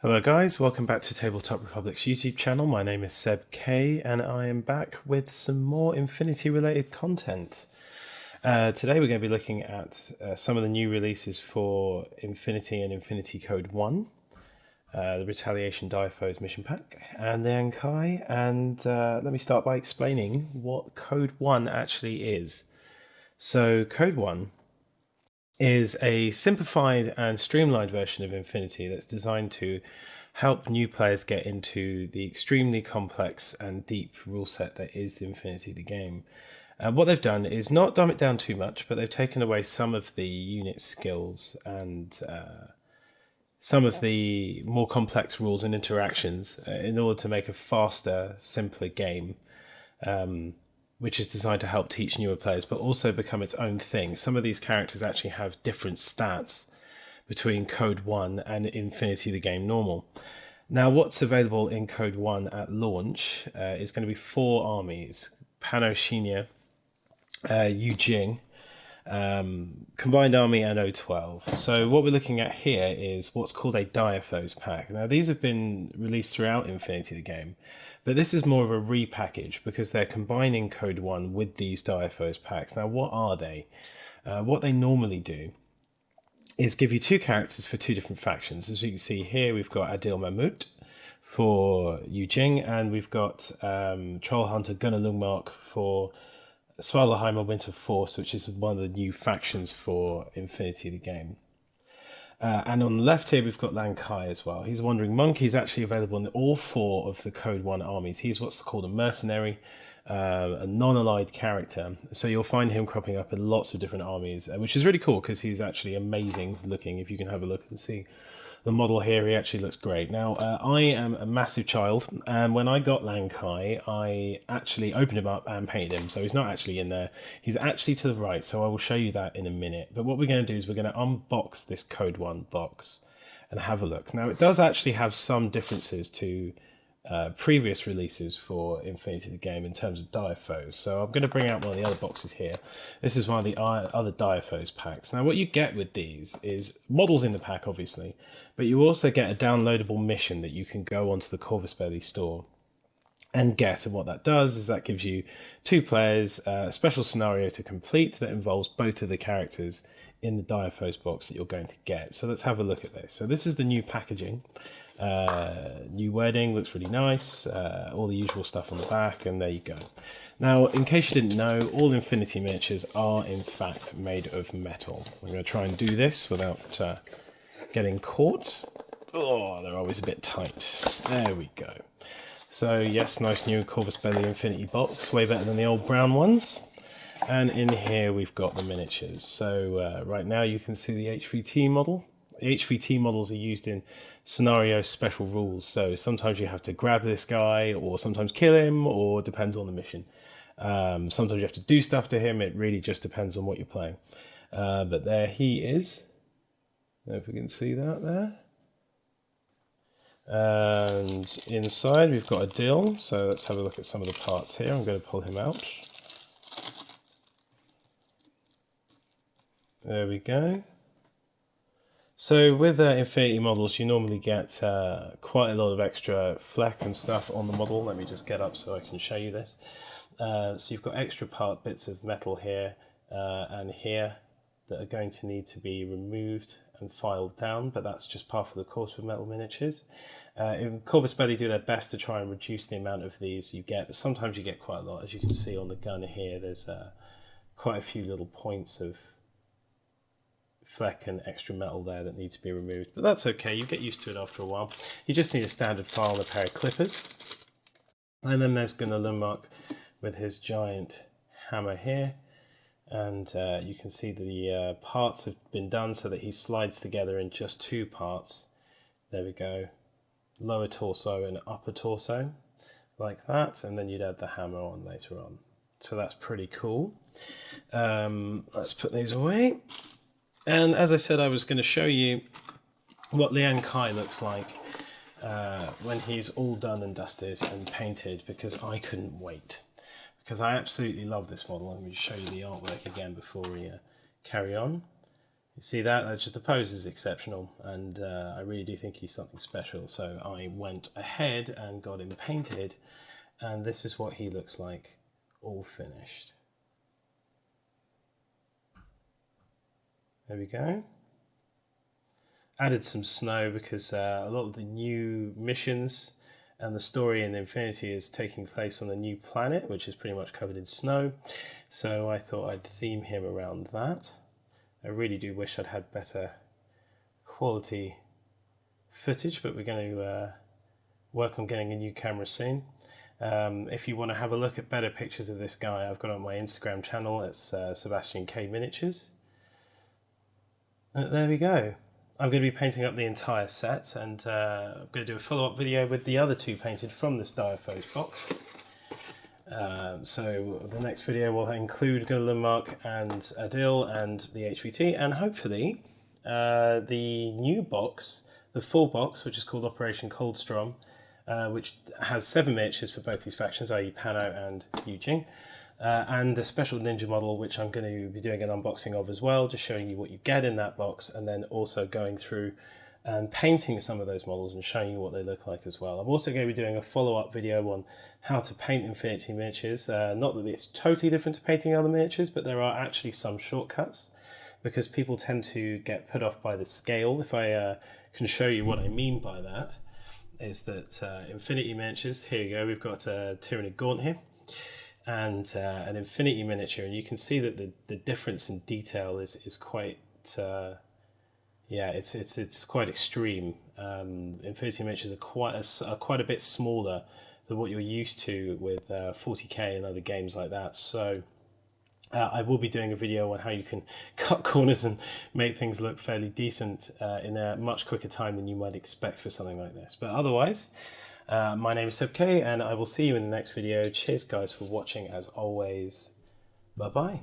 Hello guys, welcome back to Tabletop Republic's YouTube channel. My name is Seb.K and I am back with some more Infinity related content. Today we're going to be looking at some of the new releases for Infinity and Infinity Code 1, the Retaliation Diafoes mission pack, and the Ankai. And let me start by explaining what Code 1 actually is. So Code 1 is a simplified and streamlined version of Infinity that's designed to help new players get into the extremely complex and deep rule set that is the Infinity the game. What they've done is not dumb it down too much, but they've taken away some of the unit skills and some of the more complex rules and interactions in order to make a faster, simpler game. Which is designed to help teach newer players, but also become its own thing. Some of these characters actually have different stats between Code 1 and Infinity the game normal. Now, what's available in Code 1 at launch is going to be 4 armies: Panoshinia, Yujing, Combined Army, and O12. So what we're looking at here is what's called a Diafoes pack. Now, these have been released throughout Infinity the game, but this is more of a repackage because they're combining Code 1 with these Diafoes packs. Now, what are they? What they normally do is give you 2 characters for 2 different factions. As you can see here, we've got Adil Mahmut for Yujing, and we've got Troll Hunter Gunnar Lungmark for Svalaheimer Winter Force, which is one of the new factions for Infinity the game. And on the left here, we've got Lan Kai as well. He's a Wandering Monk. He's actually available in all 4 of the Code 1 armies. He's what's called a mercenary, a non-allied character. So you'll find him cropping up in lots of different armies, which is really cool because he's actually amazing looking. If you can have a look and see the model here, he actually looks great. Now, I am a massive child, and when I got Lan Kai, I actually opened him up and painted him. So he's not actually in there. He's actually to the right, so I will show you that in a minute. But what we're going to do is we're going to unbox this Code 1 box and have a look. Now, it does actually have some differences to previous releases for Infinity the game in terms of Diafoes. So I'm going to bring out one of the other boxes here. This is one of the other Diafoes packs. Now, what you get with these is models in the pack, obviously, but you also get a downloadable mission that you can go onto the Corvus Belli store and get. And what that does is that gives you 2 players, a special scenario to complete that involves both of the characters in the Diafoes box that you're going to get. So let's have a look at this. So this is the new packaging. New wording, looks really nice, all the usual stuff on the back, and there you go. Now, in case you didn't know, all Infinity miniatures are in fact made of metal. We're going to try and do this without getting caught. Oh, they're always a bit tight. There we go. So yes, nice new Corvus Belli Infinity box, way better than the old brown ones. And in here we've got the miniatures. So right now you can see the HVT model. The HVT models are used in scenario special rules, so sometimes you have to grab this guy, or sometimes kill him, or it depends on the mission. Sometimes you have to do stuff to him. It really just depends on what you're playing. But there he is. If we can see that there. And inside we've got a dill, so let's have a look at some of the parts here. I'm going to pull him out. There we go. So with Infinity models, you normally get quite a lot of extra fleck and stuff on the model. Let me just get up so I can show you this. So you've got extra bits of metal here and here that are going to need to be removed and filed down, but that's just part of the course with metal miniatures. In Corvus Belli do their best to try and reduce the amount of these you get, but sometimes you get quite a lot. As you can see on the gun here, there's quite a few little points of fleck and extra metal there that need to be removed, but that's okay. You get used to it after a while. You just need a standard file and a pair of clippers. And then there's Gunnar Lundmark with his giant hammer here, and you can see the parts have been done so that he slides together in just 2 parts. There we go, lower torso and upper torso, like that, and then you'd add the hammer on later on. So that's pretty cool. Let's put these away. And as I said, I was going to show you what Lan Kai looks like when he's all done and dusted and painted, because I couldn't wait. Because I absolutely love this model. Let me show you the artwork again before we carry on. You see that? Just the pose is exceptional, and I really do think he's something special. So I went ahead and got him painted, and this is what he looks like, all finished. There we go. Added some snow because a lot of the new missions and the story in Infinity is taking place on a new planet, which is pretty much covered in snow. So I thought I'd theme him around that. I really do wish I'd had better quality footage, but we're going to work on getting a new camera soon. If you want to have a look at better pictures of this guy, I've got it on my Instagram channel. It's Seb.K Miniatures. There we go. I'm going to be painting up the entire set, and I'm going to do a follow-up video with the other two painted from this Diaphos box. So the next video will include Gulamark and Adil and the HVT, and hopefully the new box, the full box, which is called Operation Coldstrom, which has 7 miniatures for both these factions, i.e. Pano and Yujing, and a special ninja model, which I'm going to be doing an unboxing of as well, just showing you what you get in that box, and then also going through and painting some of those models and showing you what they look like as well. I'm also going to be doing a follow-up video on how to paint Infinity miniatures. Not that it's totally different to painting other miniatures, but there are actually some shortcuts because people tend to get put off by the scale. If I can show you what I mean by that, is that Infinity miniatures, here you go, we've got a Tyrannid Gaunt here, and an Infinity miniature, and you can see that the difference in detail is quite... yeah, it's quite extreme. Infinity miniatures are quite a bit smaller than what you're used to with 40k and other games like that. So I will be doing a video on how you can cut corners and make things look fairly decent in a much quicker time than you might expect for something like this. But otherwise, my name is Seb.K, and I will see you in the next video. Cheers, guys, for watching as always. Bye bye.